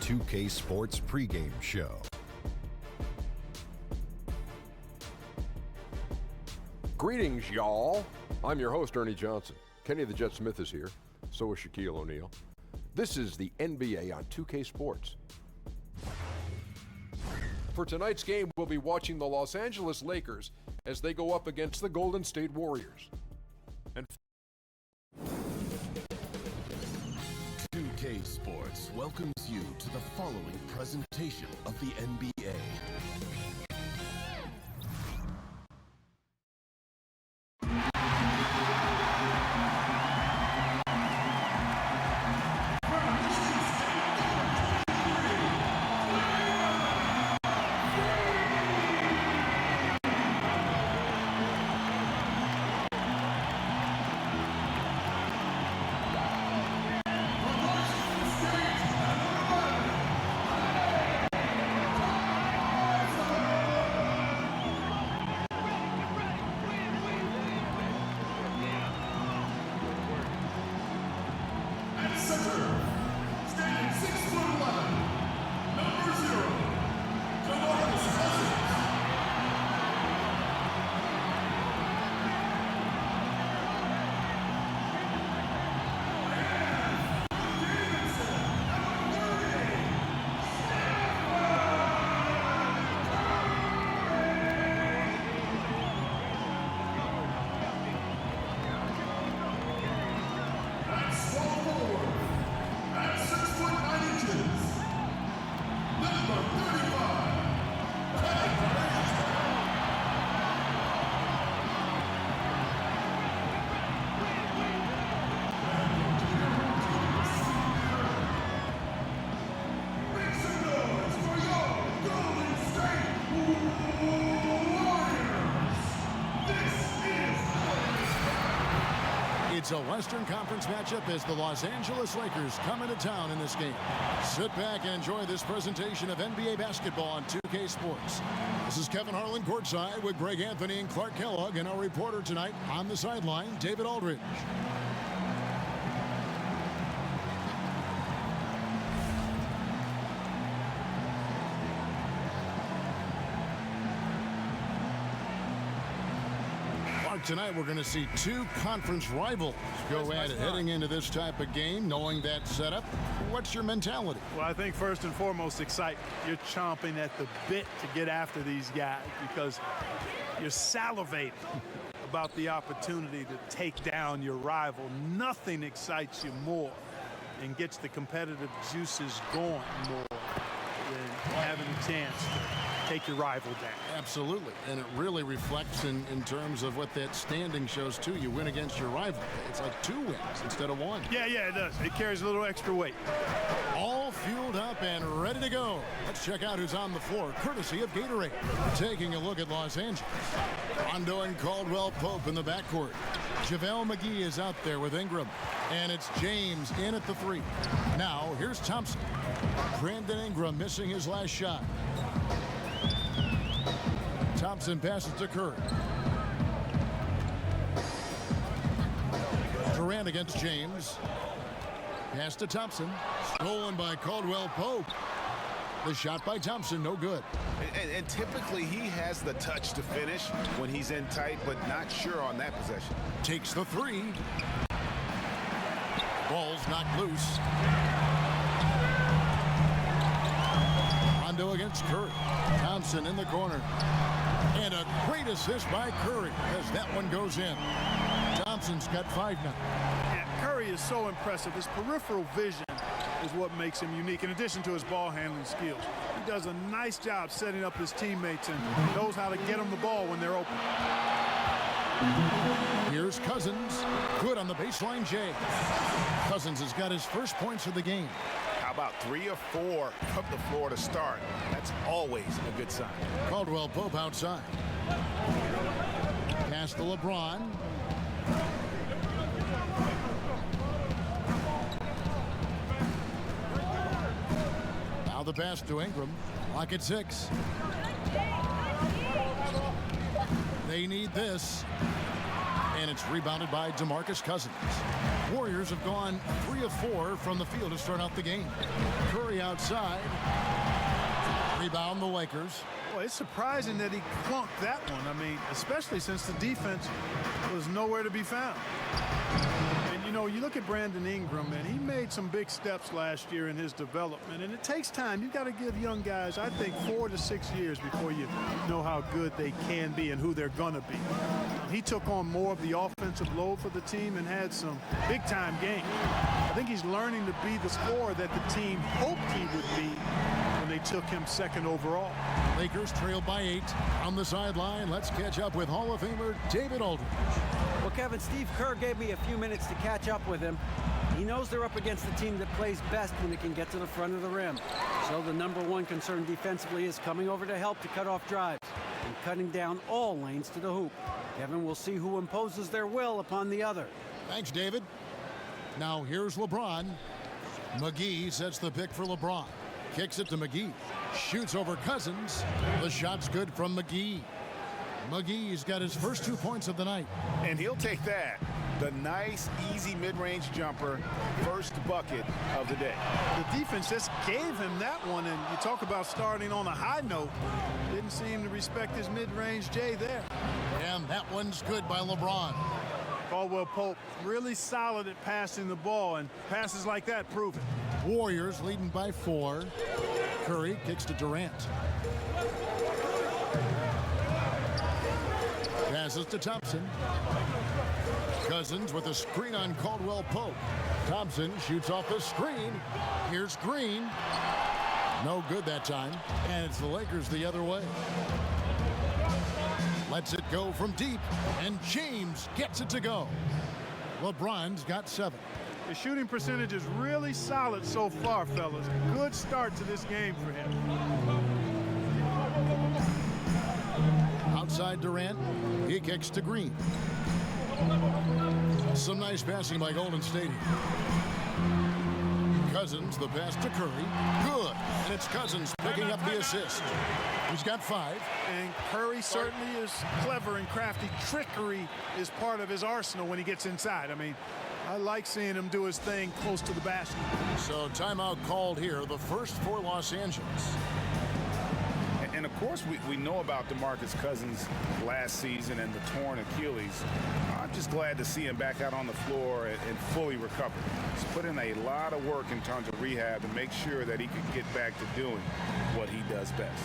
2K Sports pregame show. Greetings, y'all. I'm your host, Ernie Johnson. Kenny the Jet Smith is here. So is Shaquille O'Neal. This is the NBA on 2K Sports. For tonight's game, we'll be watching the Los Angeles Lakers as they go up against the Golden State Warriors. And 2K Sports welcomes you to the following presentation of the NBA. It's a Western Conference matchup as the Los Angeles Lakers come into town in this game. Sit back and enjoy this presentation of NBA basketball on 2K Sports. This is Kevin Harlan courtside with Greg Anthony and Clark Kellogg, and our reporter tonight on the sideline, David Aldridge. Tonight we're going to see two conference rivals go at it heading into this type of game, knowing that setup. What's your mentality? Well, I think first and foremost, excitement. You're chomping at the bit to get after these guys because you're salivating about the opportunity to take down your rival. Nothing excites you more and gets the competitive juices going more than having a chance to take your rival down. Absolutely, and it really reflects in terms of what that standing shows too. You win against your rival. It's like 2 wins instead of 1. Yeah, it does. It carries a little extra weight. All fueled up and ready to go. Let's check out who's on the floor, courtesy of Gatorade. Taking a look at Los Angeles. Rondo and Caldwell Pope in the backcourt. JaVale McGee is out there with Ingram. And it's James in at the 3. Now, here's Thompson. Brandon Ingram missing his last shot. Thompson passes to Curry. Durant against James. Pass to Thompson. Stolen by Caldwell Pope. The shot by Thompson, no good. And typically he has the touch to finish when he's in tight, but not sure on that possession. Takes the 3. Ball's knocked loose. Rondo against Curry. Thompson in the corner. And a great assist by Curry as that one goes in. Thompson's got 5 now. Yeah, Curry is so impressive. His peripheral vision is what makes him unique, in addition to his ball handling skills. He does a nice job setting up his teammates and knows how to get them the ball when they're open. Here's Cousins. Good on the baseline, Jay. Cousins has got his first points of the game. How about 3 or 4 from the floor to start? That's always a good sign. Caldwell Pope outside. Pass to LeBron. Now the pass to Ingram. Clock at 6. They need this. And it's rebounded by DeMarcus Cousins. Warriors have gone 3 of 4 from the field to start out the game. Curry outside. Rebound the Lakers. Well, it's surprising that he clunked that one. I mean, especially since the defense was nowhere to be found. And, you know, you look at Brandon Ingram, and he made some big steps last year in his development. And it takes time. You've got to give young guys, I think, 4 to 6 years before you know how good they can be and who they're going to be. He took on more of the offensive load for the team and had some big-time games. I think he's learning to be the scorer that the team hoped he would be when they took him second overall. Lakers trail by 8 on the sideline. Let's catch up with Hall of Famer David Aldridge. Well, Kevin, Steve Kerr gave me a few minutes to catch up with him. He knows they're up against the team that plays best when it can get to the front of the rim. So the #1 concern defensively is coming over to help to cut off drives and cutting down all lanes to the hoop. Kevin, will see who imposes their will upon the other. Thanks, David. Now here's LeBron. McGee sets the pick for LeBron. Kicks it to McGee. Shoots over Cousins. The shot's good from McGee. McGee's got his first 2 points of the night. And he'll take that. The nice, easy mid-range jumper. First bucket of the day. The defense just gave him that one, and you talk about starting on a high note. Didn't seem to respect his mid-range J there. And that one's good by LeBron. Caldwell Pope really solid at passing the ball, and passes like that prove it. Warriors leading by 4. Curry kicks to Durant. Passes to Thompson. Cousins with a screen on Caldwell Pope. Thompson shoots off the screen. Here's Green. No good that time. And it's the Lakers the other way. Lets it go from deep. And James gets it to go. LeBron's got 7. The shooting percentage is really solid so far, fellas. Good start to this game for him. Outside Durant. He kicks to Green. Some nice passing by Golden State. Cousins, the pass to Curry. Good. And it's Cousins picking up the assist. He's got 5. And Curry certainly is clever and crafty. Trickery is part of his arsenal when he gets inside. I mean, I like seeing him do his thing close to the basket. So timeout called here, the first for Los Angeles. And of course, we know about DeMarcus Cousins last season and the torn Achilles. I'm just glad to see him back out on the floor and fully recovered. He's put in a lot of work in terms of rehab to make sure that he can get back to doing what he does best.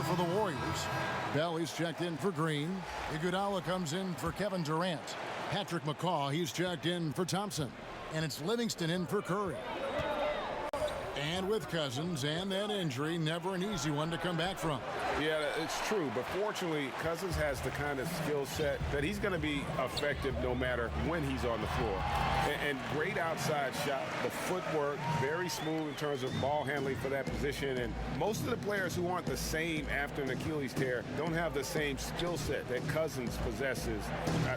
For the Warriors. Bell, he's checked in for Green. Iguodala comes in for Kevin Durant. Patrick McCaw, he's checked in for Thompson. And it's Livingston in for Curry. And with Cousins and that injury, never an easy one to come back from. Yeah, it's true. But fortunately, Cousins has the kind of skill set that he's going to be effective no matter when he's on the floor. And great outside shot, the footwork, very smooth in terms of ball handling for that position. And most of the players who aren't the same after an Achilles tear don't have the same skill set that Cousins possesses.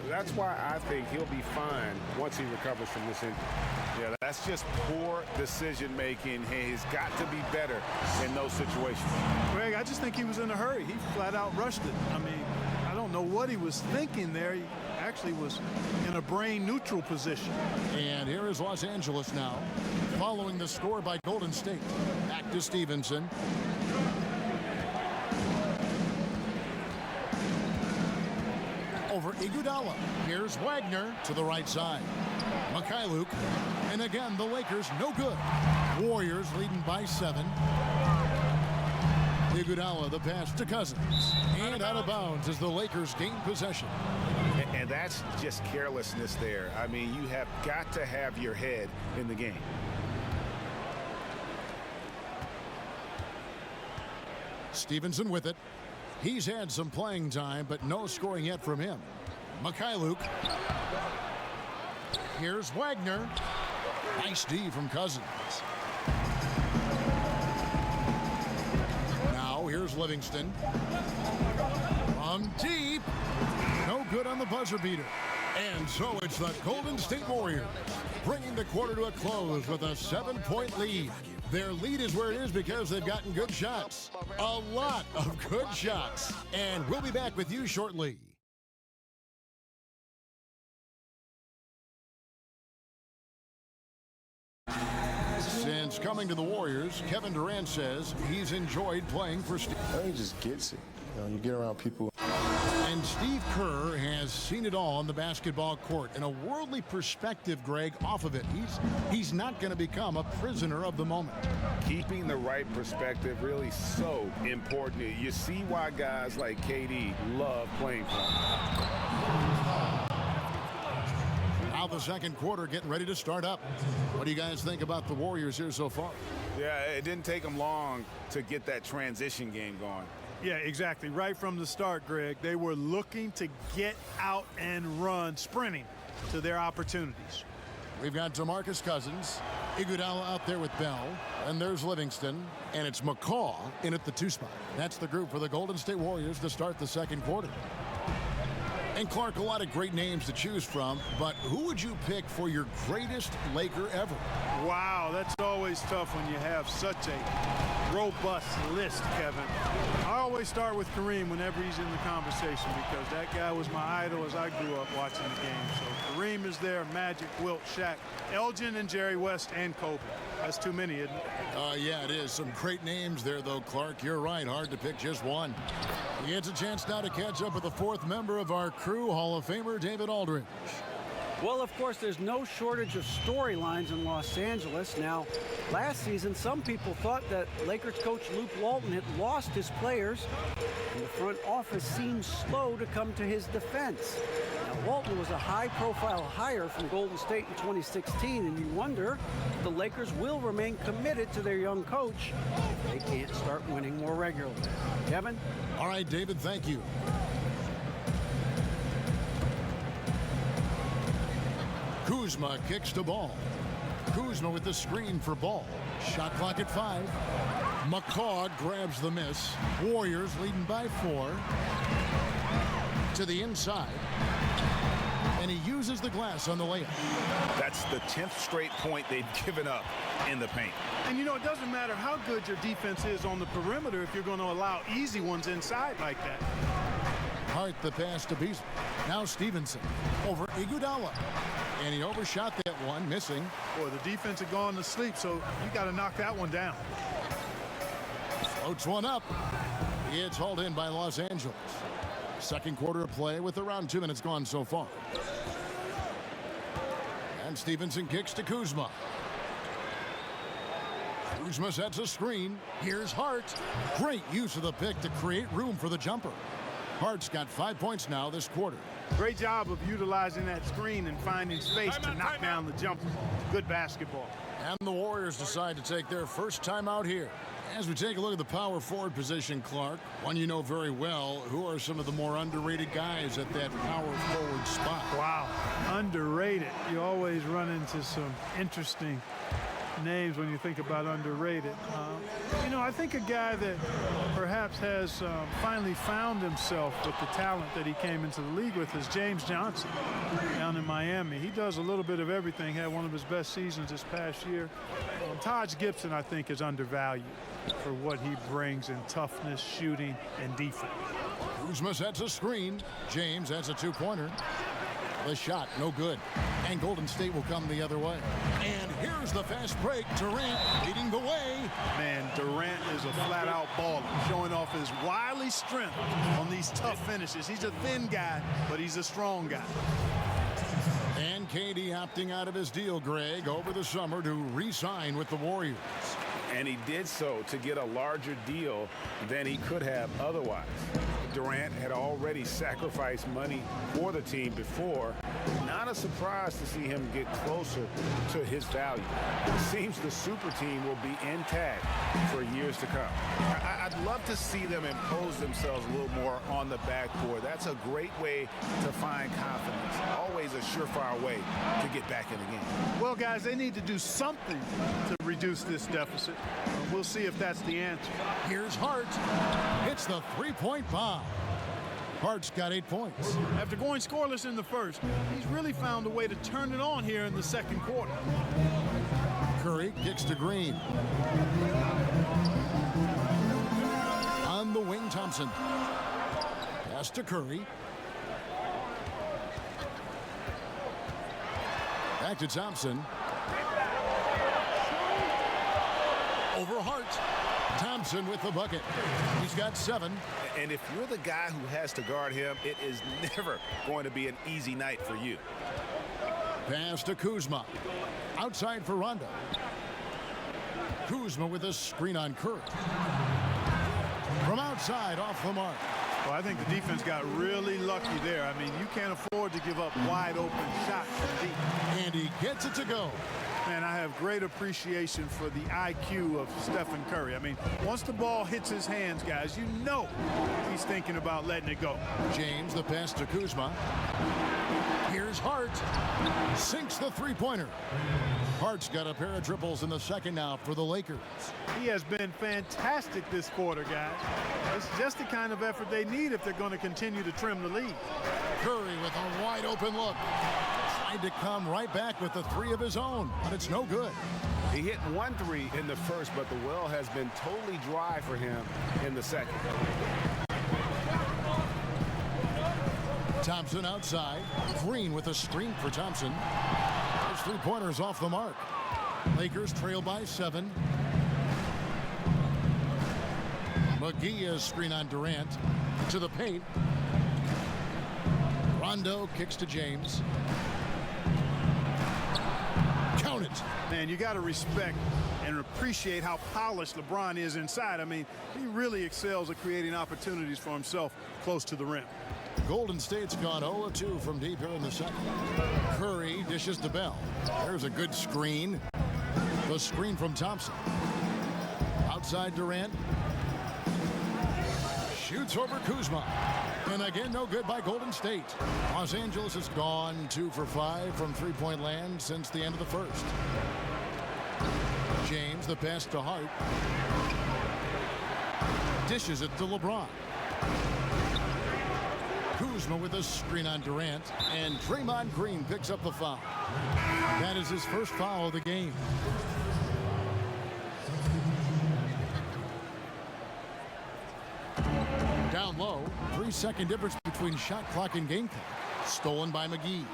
That's why I think he'll be fine once he recovers from this injury. Yeah, that's just poor decision making. He's got to be better in those situations. Greg, I just think he was in a hurry. He flat out rushed it. I mean, I don't know what he was thinking there. He actually was in a brain neutral position. And here is Los Angeles now, following the score by Golden State. Back to Stevenson. over Iguodala. Here's Wagner to the right side. Mikhailuk. And again, the Lakers no good. Warriors leading by 7. Iguodala, the pass to Cousins. And out of bounds as the Lakers gain possession. And that's just carelessness there. I mean, you have got to have your head in the game. Stevenson with it. He's had some playing time, but no scoring yet from him. Mikhailuk. Here's Wagner. Nice D from Cousins. Now here's Livingston. From deep. No good on the buzzer beater. And so it's the Golden State Warriors bringing the quarter to a close with a 7-point lead. Their lead is where it is because they've gotten good shots. A lot of good shots. And we'll be back with you shortly. Since coming to the Warriors, Kevin Durant says he's enjoyed playing for Steve. He just gets it. You know, you get around people. And Steve Kerr has seen it all on the basketball court. In a worldly perspective, Greg, off of it, he's not going to become a prisoner of the moment. Keeping the right perspective really so important. You see why guys like KD love playing for him. Now the second quarter getting ready to start up. What do you guys think about the Warriors here so far? Yeah, it didn't take them long to get that transition game going. Yeah, exactly. Right from the start, Greg, they were looking to get out and run, sprinting to their opportunities. We've got DeMarcus Cousins, Iguodala out there with Bell, and there's Livingston, and it's McCaw in at the 2 spot. That's the group for the Golden State Warriors to start the second quarter. And Clark, a lot of great names to choose from, but who would you pick for your greatest Laker ever? Wow, that's always tough when you have such a robust list, Kevin. I always start with Kareem whenever he's in the conversation because that guy was my idol as I grew up watching the game. So Kareem is there, Magic, Wilt, Shaq, Elgin, and Jerry West, and Kobe. That's too many, isn't it? Yeah, it is. Some great names there, though, Clark. You're right. Hard to pick just one. He gets a chance now to catch up with the 4th member of our crew, Hall of Famer David Aldridge. Well, of course, there's no shortage of storylines in Los Angeles. Now, last season, some people thought that Lakers coach Luke Walton had lost his players, and the front office seemed slow to come to his defense. Now, Walton was a high-profile hire from Golden State in 2016, and you wonder if the Lakers will remain committed to their young coach if they can't start winning more regularly. Kevin? All right, David, thank you. Kuzma kicks the ball. Kuzma with the screen for Ball. Shot clock at 5. McCaw grabs the miss. Warriors leading by 4. To the inside. And he uses the glass on the layup. That's the 10th straight point they've given up in the paint. And, you know, it doesn't matter how good your defense is on the perimeter if you're going to allow easy ones inside like that. Hart the pass to Beasley. Now Stevenson over Iguodala. And he overshot that one, missing. Boy, the defense had gone to sleep, so you got to knock that one down. Floats one up. It's hauled in by Los Angeles. Second quarter of play with around 2 minutes gone so far. And Stevenson kicks to Kuzma. Kuzma sets a screen. Here's Hart. Great use of the pick to create room for the jumper. Hart's got 5 points now this quarter. Great job of utilizing that screen and finding space to knock down the jumper. Good basketball. And the Warriors decide to take their first time out here. As we take a look at the power forward position, Clark, one you know very well, who are some of the more underrated guys at that power forward spot? Wow, underrated. You always run into some interesting names when you think about underrated. You know, I think a guy that perhaps has finally found himself with the talent that he came into the league with is James Johnson down in Miami. He does a little bit of everything, had one of his best seasons this past year. Taj Gibson, I think, is undervalued for what he brings in toughness, shooting, and defense. Kuzma sets a screen. James has a 2-pointer. The shot, no good. And Golden State will come the other way. And here's the fast break. Durant leading the way. Man, Durant is a flat-out baller, showing off his wily strength on these tough finishes. He's a thin guy, but he's a strong guy. And KD opting out of his deal, Greg, over the summer to re-sign with the Warriors. And he did so to get a larger deal than he could have otherwise. Durant had already sacrificed money for the team before. Not a surprise to see him get closer to his value. It seems the super team will be intact for years to come. I'd love to see them impose themselves a little more on the backboard. That's a great way to find confidence. Always a surefire way to get back in the game. Well, guys, they need to do something to reduce this deficit. We'll see if that's the answer. Here's Hart. Hits the three-point bomb. Hart's got 8 points. After going scoreless in the first, he's really found a way to turn it on here in the second quarter. Curry kicks to Green. On the wing, Thompson. Pass to Curry. Back to Thompson. Over Hart. Thompson with the bucket. He's got 7. And if you're the guy who has to guard him, it is never going to be an easy night for you. Pass to Kuzma. Outside for Rondo. Kuzma with a screen on Curry. From outside, off the mark. Well, I think the defense got really lucky there. I mean, you can't afford to give up wide open shots from deep. And he gets it to go. Man, I have great appreciation for the IQ of Stephen Curry. I mean, once the ball hits his hands, guys, you know he's thinking about letting it go. James, the pass to Kuzma. Here's Hart. Sinks the three-pointer. Hart's got a pair of triples in the second now for the Lakers. He has been fantastic this quarter, guys. It's just the kind of effort they need if they're going to continue to trim the lead. Curry with a wide-open look. Tried to come right back with the 3 of his own, but it's no good. He hit 1 3 in the first, but the well has been totally dry for him in the second. Thompson outside. Green with a screen for Thompson. His three-pointers off the mark. Lakers trail by 7. McGee is screen on Durant. To the paint. Rondo kicks to James. Count it. Man, you got to respect and appreciate how polished LeBron is inside. I mean, he really excels at creating opportunities for himself close to the rim. Golden State's gone 0-2 from deep here in the second. Curry dishes to Bell. There's a good screen. The screen from Thompson. Outside Durant. Shoots over Kuzma. And again, no good by Golden State. Los Angeles has gone 2 for 5 from three-point land since the end of the first. James, the pass to Hart. Dishes it to LeBron. Kuzma with a screen on Durant. And Draymond Green picks up the foul. That is his first foul of the game. Down low, 3-second difference between shot clock and game clock. Stolen by McGee.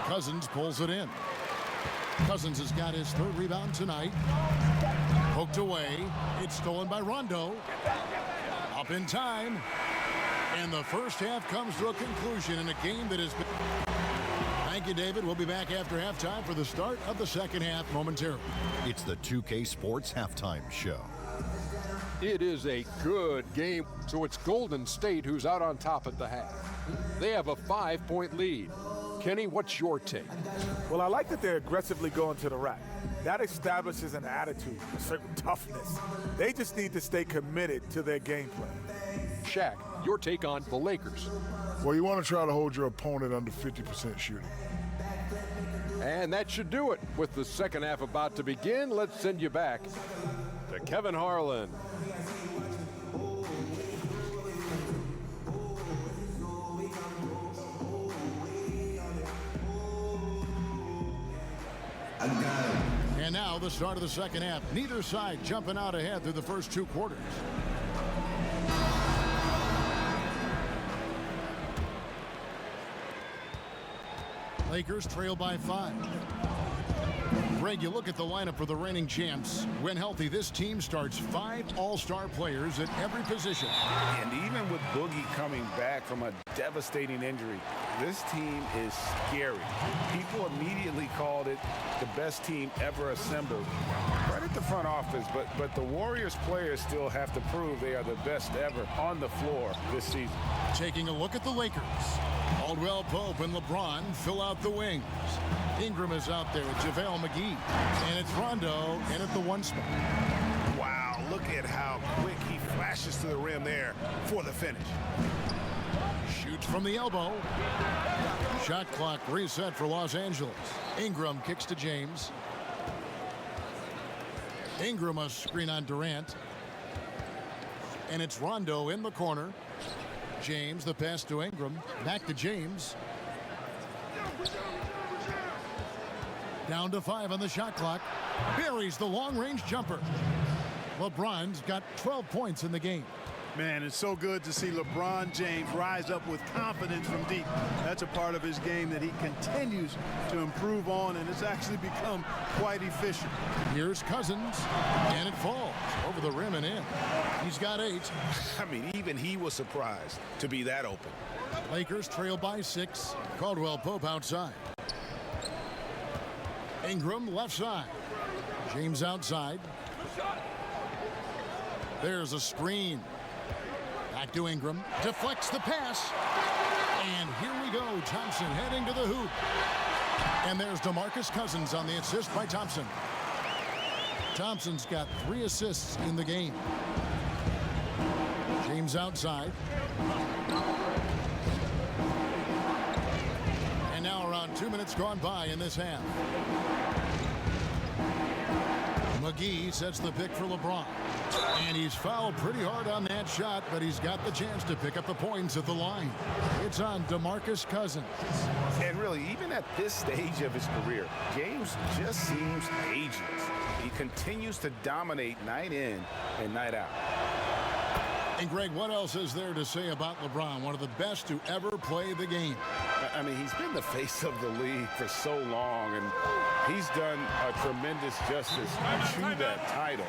Cousins pulls it in. Cousins has got his 3rd rebound tonight. Poked away. It's stolen by Rondo. Up in time. And the first half comes to a conclusion in a game that has been... Thank you, David. We'll be back after halftime for the start of the second half momentarily. It's the 2K Sports Halftime Show. It is a good game, so it's Golden State who's out on top at the half. They have a 5-point lead. Kenny, what's your take? Well, I like that they're aggressively going to the rack. That establishes an attitude, a certain toughness. They just need to stay committed to their game plan. Shaq, your take on the Lakers. Well, you want to try to hold your opponent under 50% shooting. And that should do it. With the second half about to begin, let's send you back to Kevin Harlan. And now the start of the second half. Neither side jumping out ahead through the first 2 quarters. Lakers trail by 5. Greg, you look at the lineup for the reigning champs. When healthy, this team starts 5 all-star players at every position. And even with Boogie coming back from a devastating injury, this team is scary. People immediately called it the best team ever assembled. Credit the front office, but the Warriors players still have to prove they are the best ever on the floor this season. Taking a look at the Lakers. Caldwell Pope and LeBron fill out the wings. Ingram is out there with JaVale McGee. And it's Rondo in at the 1 spot. Wow, look at how quick he flashes to the rim there for the finish. Shoots from the elbow. Shot clock reset for Los Angeles. Ingram kicks to James. Ingram a screen on Durant. And it's Rondo in the corner. James, the pass to Ingram. Back to James. Down to 5 on the shot clock. Buries the long-range jumper. LeBron's got 12 points in the game. Man, it's so good to see LeBron James rise up with confidence from deep. That's a part of his game that he continues to improve on, and it's actually become quite efficient. Here's Cousins, and it falls over the rim and in. He's got 8. I mean, even he was surprised to be that open. Lakers trail by 6. Caldwell Pope outside. Ingram left side. James outside. There's a screen. Back to Ingram. Deflects the pass. And here we go. Thompson heading to the hoop. And there's DeMarcus Cousins on the assist by Thompson. Thompson's got 3 assists in the game. James outside. And now around 2 minutes gone by in this half. McGee sets the pick for LeBron. And he's fouled pretty hard on that shot, but he's got the chance to pick up the points at the line. It's on DeMarcus Cousins. And really, even at this stage of his career, James just seems ageless. He continues to dominate night in and night out. And Greg, what else is there to say about LeBron? One of the best to ever play the game. I mean, he's been the face of the league for so long, and he's done a tremendous justice to that title.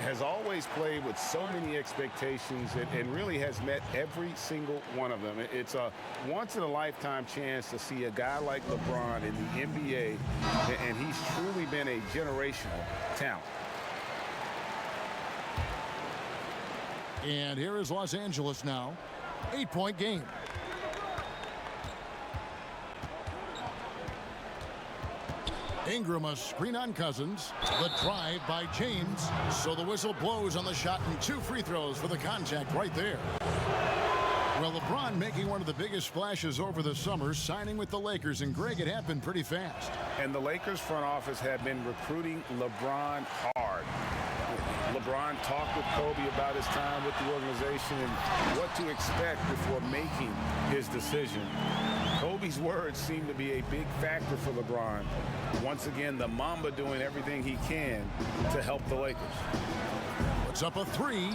Has always played with so many expectations and really has met every single one of them. It's a once-in-a-lifetime chance to see a guy like LeBron in the NBA, and he's truly been a generational talent. And here is Los Angeles now. 8-point game. Ingram a screen on Cousins. The drive by James. So the whistle blows on the shot and 2 free throws for the contact right there. Well, LeBron making one of the biggest splashes over the summer, signing with the Lakers. And Greg, it happened pretty fast. And the Lakers front office have been recruiting LeBron hard. LeBron talked with Kobe about his time with the organization and what to expect before making his decision. Kobe's words seem to be a big factor for LeBron. Once again, the Mamba doing everything he can to help the Lakers. Puts up a 3.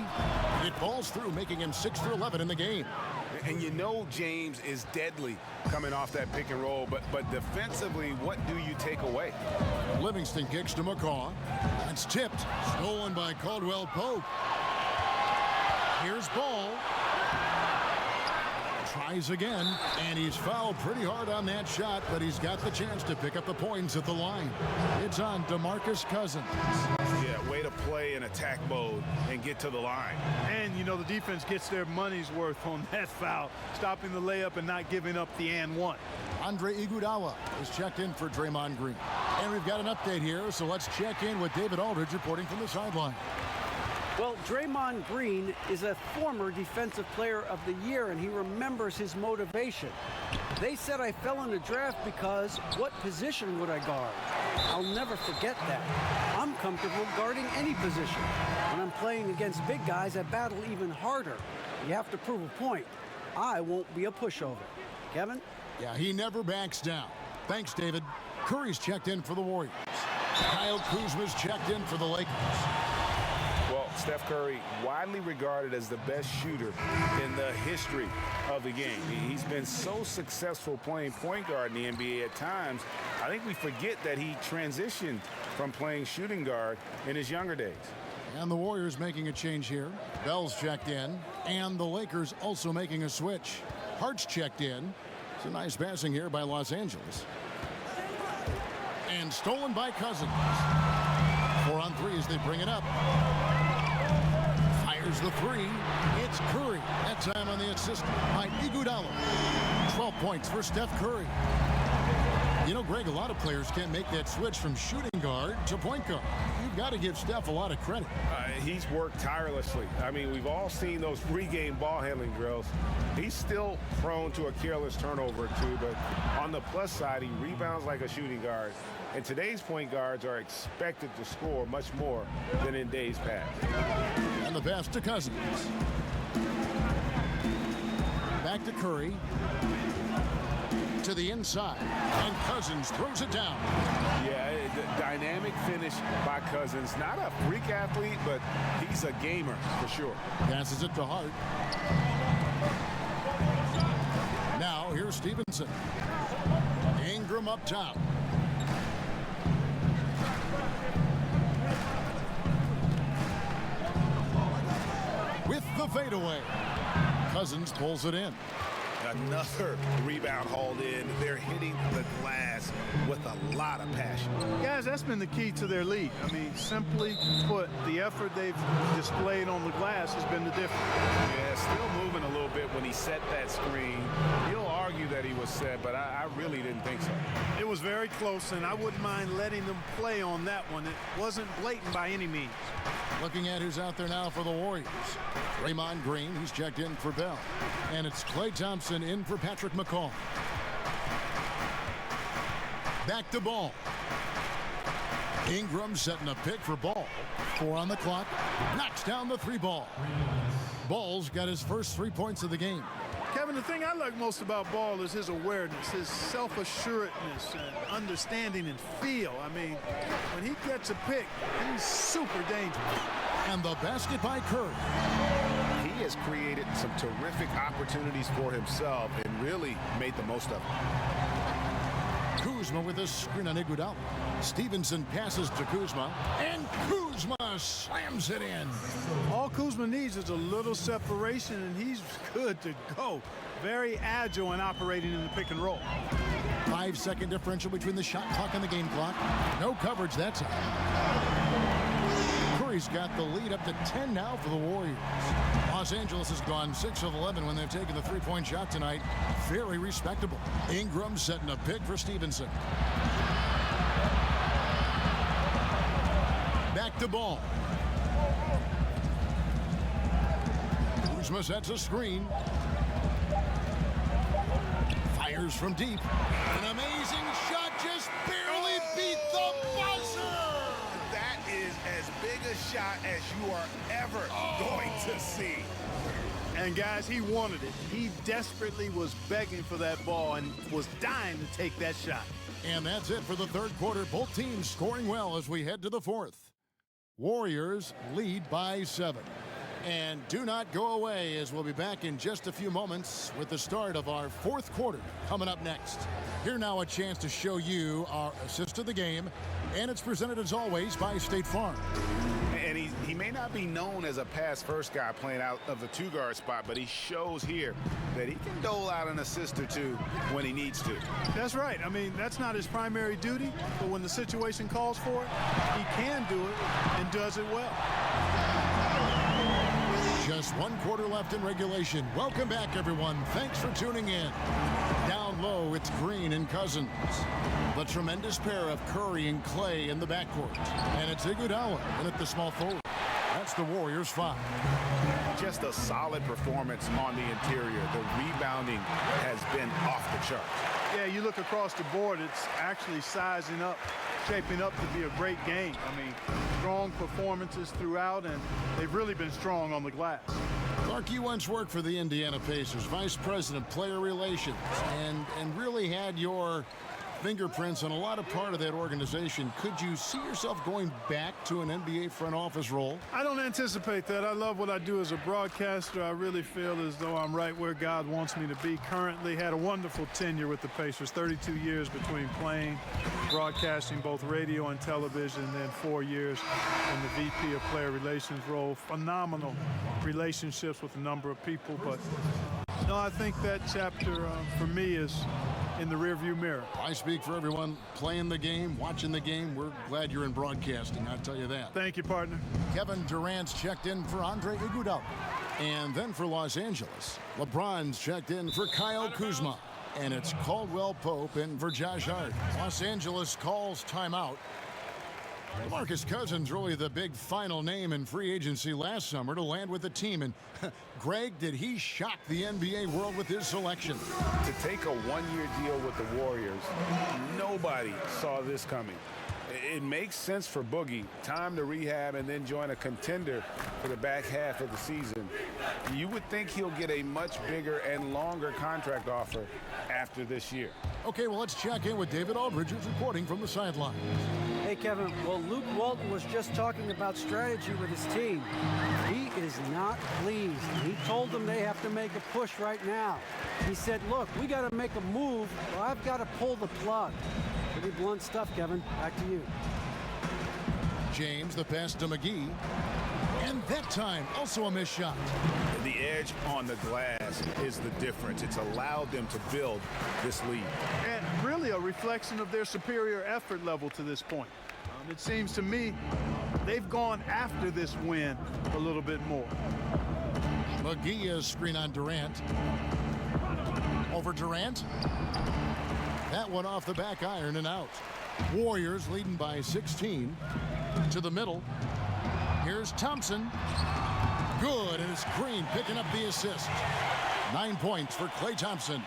It falls through, making him 6 for 11 in the game. And you know James is deadly coming off that pick and roll, but defensively, what do you take away? Livingston kicks to McCaw. It's tipped. Stolen by Caldwell Pope. Here's Ball. Tries again, and he's fouled pretty hard on that shot, but he's got the chance to pick up the points at the line. It's on DeMarcus Cousins. Yeah, way to play in attack mode and get to the line. And, you know, the defense gets their money's worth on that foul, stopping the layup and not giving up the and one. Andre Iguodala is checked in for Draymond Green. And we've got an update here, so let's check in with David Aldridge reporting from the sideline. Well, Draymond Green is a former Defensive Player of the Year, and he remembers his motivation. They said I fell in the draft because what position would I guard? I'll never forget that. I'm comfortable guarding any position. When I'm playing against big guys, I battle even harder. You have to prove a point. I won't be a pushover. Kevin? Yeah, he never backs down. Thanks, David. Curry's checked in for the Warriors. Kyle Kuzma's checked in for the Lakers. Well, Steph Curry, widely regarded as the best shooter in the history of the game. He's been so successful playing point guard in the NBA at times, I think we forget that he transitioned from playing shooting guard in his younger days. And the Warriors making a change here. Bell's checked in, and the Lakers also making a switch. Hart's checked in. It's a nice passing here by Los Angeles. And stolen by Cousins. 4 on 3 as they bring it up. Fires the 3. It's Curry. That time on the assist by Iguodala. 12 points for Steph Curry. You know, Greg, a lot of players can't make that switch from shooting guard to point guard. You've got to give Steph a lot of credit. He's worked tirelessly. I mean, we've all seen those pregame ball handling drills. He's still prone to a careless turnover or two, but on the plus side, he rebounds like a shooting guard. And today's point guards are expected to score much more than in days past. And the pass to Cousins. Back to Curry. To the inside, and Cousins throws it down. Yeah, the dynamic finish by Cousins. Not a freak athlete, but he's a gamer for sure. Passes it to Hart. Now here's Stevenson. Ingram up top. With the fadeaway. Cousins pulls it in. Another rebound hauled in. They're hitting the glass with a lot of passion. Guys, that's been the key to their lead. I mean, simply put, the effort they've displayed on the glass has been the difference. Yeah, still moving a little bit when he set that screen. He'll argue that he was set, but I really didn't think so. It was very close, and I wouldn't mind letting them play on that one. It wasn't blatant by any means. Looking at who's out there now for the Warriors. Draymond Green, he's checked in for Bell. And it's Klay Thompson in for Patrick McCaw. Back to Ball. Ingram setting a pick for Ball. 4 on the clock. Knocks down the 3 ball. Ball's got his first 3 points of the game. Kevin, the thing I like most about Ball is his awareness, his self-assuredness, and understanding and feel. I mean, when he gets a pick, he's super dangerous. And the basket by Curry. He has created some terrific opportunities for himself and really made the most of it. Kuzma with a screen on Iguodala. Stevenson passes to Kuzma, and Kuzma slams it in. All Kuzma needs is a little separation, and he's good to go. Very agile in operating in the pick and roll. 5-second differential between the shot clock and the game clock. No coverage that time. Curry's got the lead up to 10 now for the Warriors. Los Angeles has gone 6 of 11 when they've taken the 3-point shot tonight. Very respectable. Ingram setting a pick for Stevenson. Back to Ball. Kuzma sets a screen. Fires from deep. An amazing shot, just barely beat the buzzer. That is as big a shot as you are ever going to see. And guys, he wanted it. He desperately was begging for that ball and was dying to take that shot. And that's it for the third quarter. Both teams scoring well as we head to the fourth. Warriors lead by 7. And do not go away, as we'll be back in just a few moments with the start of our fourth quarter coming up next. Here now a chance to show you our assist of the game, and it's presented as always by State Farm. And he may not be known as a pass-first guy playing out of the 2-guard spot, but he shows here that he can dole out an assist or two when he needs to. That's right. I mean, that's not his primary duty, but when the situation calls for it, he can do it and does it well. Just 1 quarter left in regulation. Welcome back, everyone. Thanks for tuning in. Down low, it's Green and Cousins. The tremendous pair of Curry and Klay in the backcourt. And it's Iguodala in at the small forward. That's the Warriors' 5. Just a solid performance on the interior. The rebounding has been off the charts. Yeah, you look across the board, it's actually sizing up, shaping up to be a great game. I mean, strong performances throughout, and they've really been strong on the glass. Clark, you once worked for the Indiana Pacers, Vice President, Player Relations, and really had your fingerprints on a lot of part of that organization. Could you see yourself going back to an NBA front office role? I don't anticipate that. I love what I do as a broadcaster. I really feel as though I'm right where God wants me to be currently. Had a wonderful tenure with the Pacers, 32 years between playing, broadcasting, both radio and television, and then 4 years in the VP of Player Relations role. Phenomenal relationships with a number of people, but no, I think that chapter for me is in the rearview mirror. I speak for everyone playing the game, watching the game. We're glad you're in broadcasting, I'll tell you that. Thank you, partner. Kevin Durant's checked in for Andre Iguodala. And then for Los Angeles, LeBron's checked in for Kyle Kuzma. And it's Caldwell Pope in for Josh Hart. Los Angeles calls timeout. DeMarcus Cousins really the big final name in free agency last summer to land with the team. And Greg, did he shock the NBA world with his selection? To take a one-year deal with the Warriors, nobody saw this coming. It makes sense for Boogie. Time to rehab and then join a contender for the back half of the season. You would think he'll get a much bigger and longer contract offer after this year. Okay, well, let's check in with David Aldridge, who's reporting from the sidelines. Hey, Kevin. Well, Luke Walton was just talking about strategy with his team. He is not pleased. He told them they have to make a push right now. He said, look, we got to make a move, or I've got to pull the plug. Pretty blunt stuff, Kevin. Back to you. James, the pass to McGee. And that time, also a missed shot. The edge on the glass is the difference. It's allowed them to build this lead. And really a reflection of their superior effort level to this point. It seems to me they've gone after this win a little bit more. McGee is screen on Durant. Over Durant. That one off the back iron and out. Warriors leading by 16. To the middle. Here's Thompson. Good, and it's Green picking up the assist. 9 points for Klay Thompson.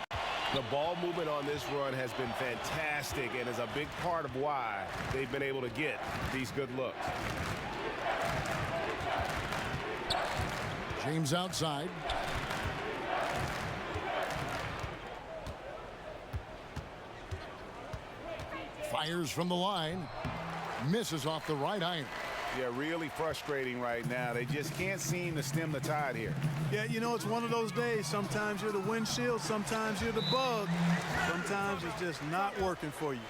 The ball movement on this run has been fantastic and is a big part of why they've been able to get these good looks. James outside. Fires from the line. Misses off the right iron. Yeah, really frustrating right now. They just can't seem to stem the tide here. Yeah, you know, it's one of those days. Sometimes you're the windshield, sometimes you're the bug. Sometimes it's just not working for you.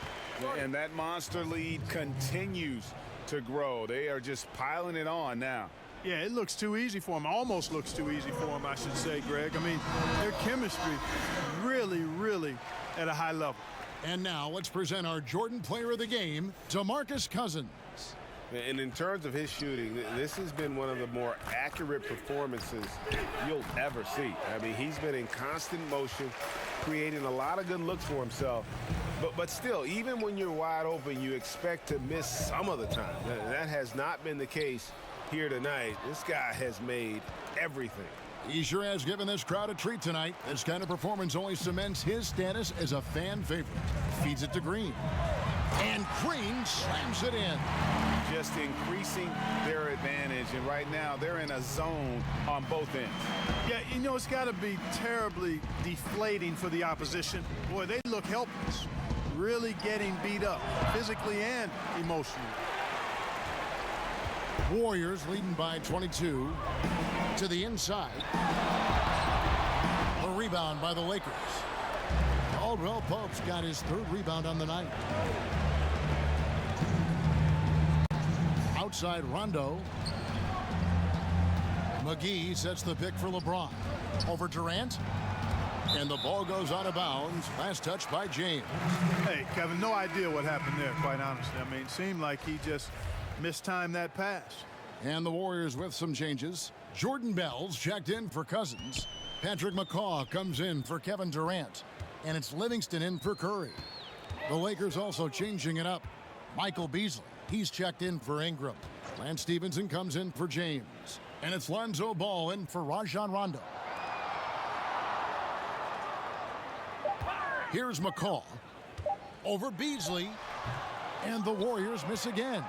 And that monster lead continues to grow. They are just piling it on now. Yeah, it looks too easy for them. Almost looks too easy for them, I should say, Greg. I mean, their chemistry really, really at a high level. And now let's present our Jordan Player of the Game, DeMarcus Cousins. And in terms of his shooting, this has been one of the more accurate performances you'll ever see. I mean, he's been in constant motion, creating a lot of good looks for himself. But still, even when you're wide open, you expect to miss some of the time. That has not been the case here tonight. This guy has made everything. He sure has given this crowd a treat tonight. This kind of performance only cements his status as a fan favorite. Feeds it to Green. And Green slams it in. Just increasing their advantage. And right now, they're in a zone on both ends. Yeah, you know, it's got to be terribly deflating for the opposition. Boy, they look helpless. Really getting beat up, physically and emotionally. Warriors leading by 22 to the inside. A rebound by the Lakers. Caldwell Pope's got his third rebound on the night. Outside Rondo. McGee sets the pick for LeBron. Over Durant. And the ball goes out of bounds. Last touch by James. Hey, Kevin, no idea what happened there, quite honestly. I mean, it seemed like he just mistimed that pass. And the Warriors with some changes. Jordan Bell's checked in for Cousins. Patrick McCaw comes in for Kevin Durant. And it's Livingston in for Curry. The Lakers also changing it up. Michael Beasley, he's checked in for Ingram. Lance Stevenson comes in for James. And it's Lonzo Ball in for Rajon Rondo. Here's McCaw. Over Beasley. And the Warriors miss again.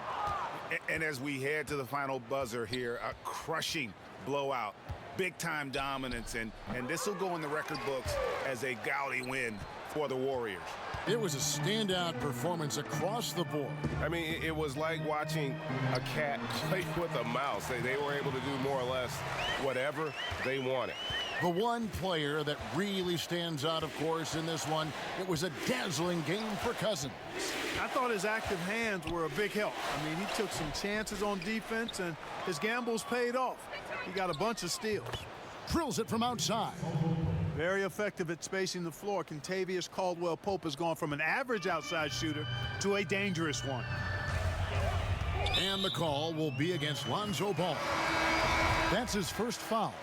And as we head to the final buzzer here, a crushing blowout, big-time dominance, and this will go in the record books as a gaudy win for the Warriors. It was a standout performance across the board. I mean, it was like watching a cat play with a mouse. They were able to do more or less whatever they wanted. The one player that really stands out, of course, in this one, it was a dazzling game for Cousins. I thought his active hands were a big help. I mean, he took some chances on defense, and his gambles paid off. He got a bunch of steals. Drills it from outside. Very effective at spacing the floor. Kentavious Caldwell-Pope has gone from an average outside shooter to a dangerous one. And the call will be against Lonzo Ball. That's his first foul.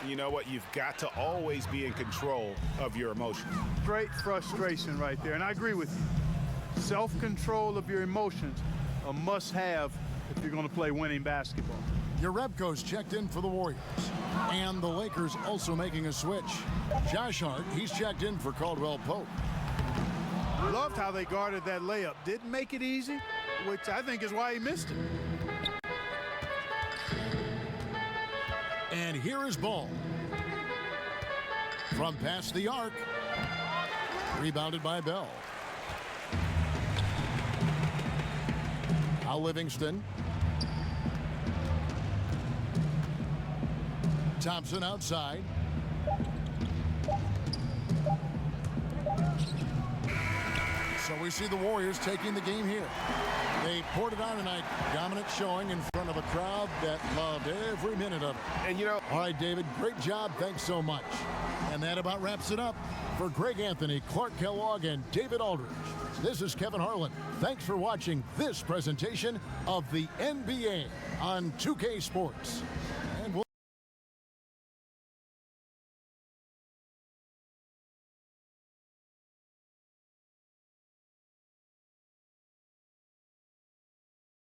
You know what? You've got to always be in control of your emotions. Great frustration right there, and I agree with you. Self-control of your emotions, a must-have if you're going to play winning basketball. Jerebko's checked in for the Warriors. And the Lakers also making a switch. Josh Hart, he's checked in for Caldwell-Pope. Loved how they guarded that layup. Didn't make it easy, which I think is why he missed it. And here is Ball. From past the arc. Rebounded by Bell. Now Livingston. Thompson outside. So we see the Warriors taking the game here. They poured it on tonight. Dominant showing in front of a crowd that loved every minute of it. And, you know... All right, David, great job. Thanks so much. And that about wraps it up. For Greg Anthony, Clark Kellogg, and David Aldridge, this is Kevin Harlan. Thanks for watching this presentation of the NBA on 2K Sports.